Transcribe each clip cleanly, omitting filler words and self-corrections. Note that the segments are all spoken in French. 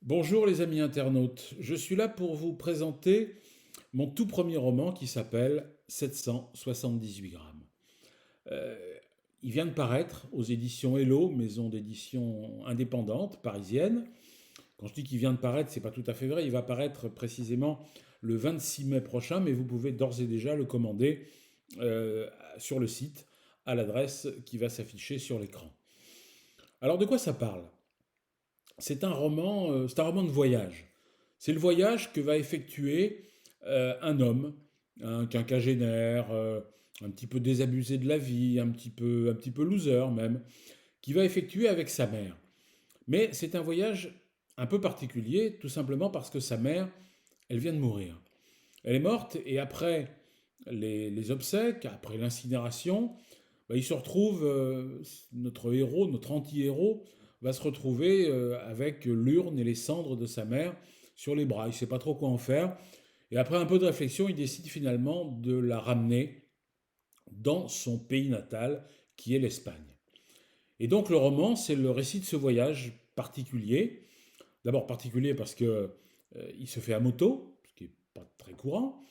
Bonjour les amis internautes, je suis là pour vous présenter mon tout premier roman qui s'appelle 778 grammes. Euh, il vient de paraître aux éditions Hello, maison d'édition indépendante parisienne. Quand je dis qu'il vient de paraître, c'est pas tout à fait vrai, il va paraître précisément le 26 mai prochain, mais vous pouvez d'ores et déjà le commander euh, sur le site à l'adresse qui va s'afficher sur l'écran. Alors de quoi ça parle? C'est un roman de voyage. C'est le voyage que va effectuer un homme, un quinquagénaire, un petit peu désabusé de la vie, un petit peu loser même, qui va effectuer avec sa mère. Mais c'est un voyage un peu particulier, tout simplement parce que sa mère, elle vient de mourir. Elle est morte et après les obsèques, après l'incinération, bah, il se retrouve, notre héros, notre anti-héros, va se retrouver avec l'urne et les cendres de sa mère sur les bras. Il ne sait pas trop quoi en faire. Et après un peu de réflexion, il décide finalement de la ramener dans son pays natal, qui est l'Espagne. Et donc le roman, c'est le récit de ce voyage particulier. D'abord particulier parce que il se fait à moto, ce qui n'est pas très courant.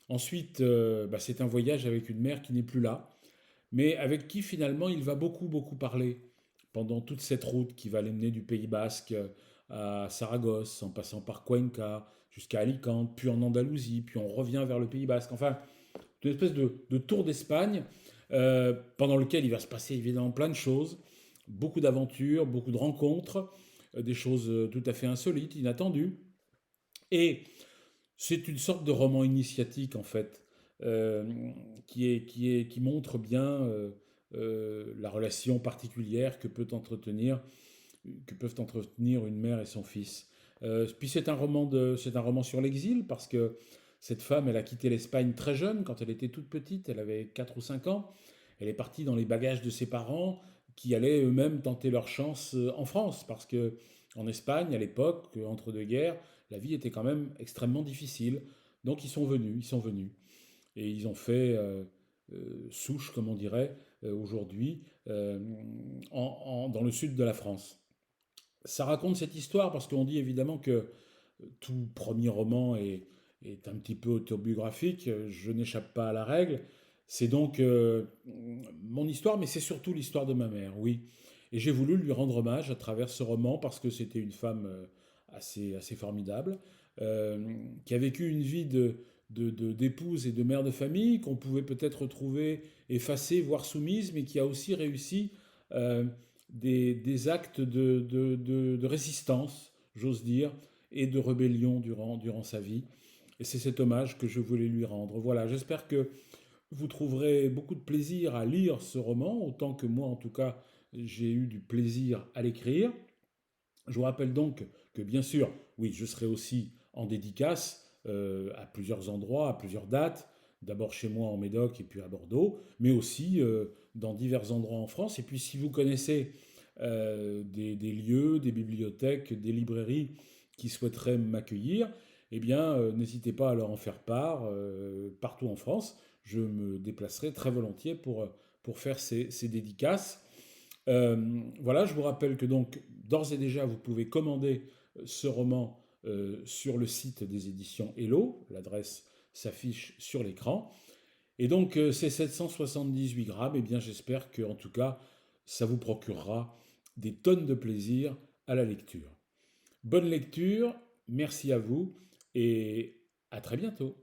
Ensuite, bah, c'est un voyage avec une mère qui n'est plus là, mais avec qui finalement il va beaucoup parler pendant toute cette route qui va l'emmener du Pays Basque à Saragosse, en passant par Cuenca, jusqu'à Alicante, puis en Andalousie, puis on revient vers le Pays Basque. Enfin, une espèce de tour d'Espagne pendant lequel il va se passer évidemment plein de choses, beaucoup d'aventures, beaucoup de rencontres, des choses tout à fait insolites, inattendues. Et c'est une sorte de roman initiatique en fait, euh, qui montre bien la relation particulière que peuvent entretenir une mère et son fils. Puis c'est un roman sur l'exil parce que cette femme, elle a quitté l'Espagne très jeune, quand elle était toute petite, elle avait 4 ou 5 ans. Elle est partie dans les bagages de ses parents qui allaient eux-mêmes tenter leur chance en France parce que en Espagne, à l'époque, entre deux guerres, la vie était quand même extrêmement difficile. Donc ils sont venus. Et ils ont fait souche, comme on dirait aujourd'hui, dans le sud de la France. Ça raconte cette histoire parce qu'on dit évidemment que tout premier roman est un petit peu autobiographique, je n'échappe pas à la règle. C'est donc mon histoire, mais c'est surtout l'histoire de ma mère, oui. Et j'ai voulu lui rendre hommage à travers ce roman parce que c'était une femme assez formidable, euh, qui a vécu une vie d'épouse et de mère de famille, qu'on pouvait peut-être retrouver effacée, voire soumise, mais qui a aussi réussi euh, des actes de résistance, j'ose dire, et de rébellion durant sa vie. Et c'est cet hommage que je voulais lui rendre. Voilà, j'espère que vous trouverez beaucoup de plaisir à lire ce roman, autant que moi en tout cas j'ai eu du plaisir à l'écrire. Je vous rappelle donc que bien sûr, oui, je serai aussi en dédicace à plusieurs endroits, à plusieurs dates, d'abord chez moi en Médoc et puis à Bordeaux, mais aussi dans divers endroits en France. Et puis si vous connaissez des lieux, des bibliothèques, des librairies qui souhaiteraient m'accueillir, eh bien n'hésitez pas à leur en faire part partout en France. Je me déplacerai très volontiers pour faire ces dédicaces. Voilà, je vous rappelle que donc d'ores et déjà vous pouvez commander ce roman sur le site des éditions Hello, l'adresse s'affiche sur l'écran. Et donc ces 778 grammes, et bien j'espère que en tout cas ça vous procurera des tonnes de plaisir à la lecture. Bonne lecture, merci à vous et à très bientôt.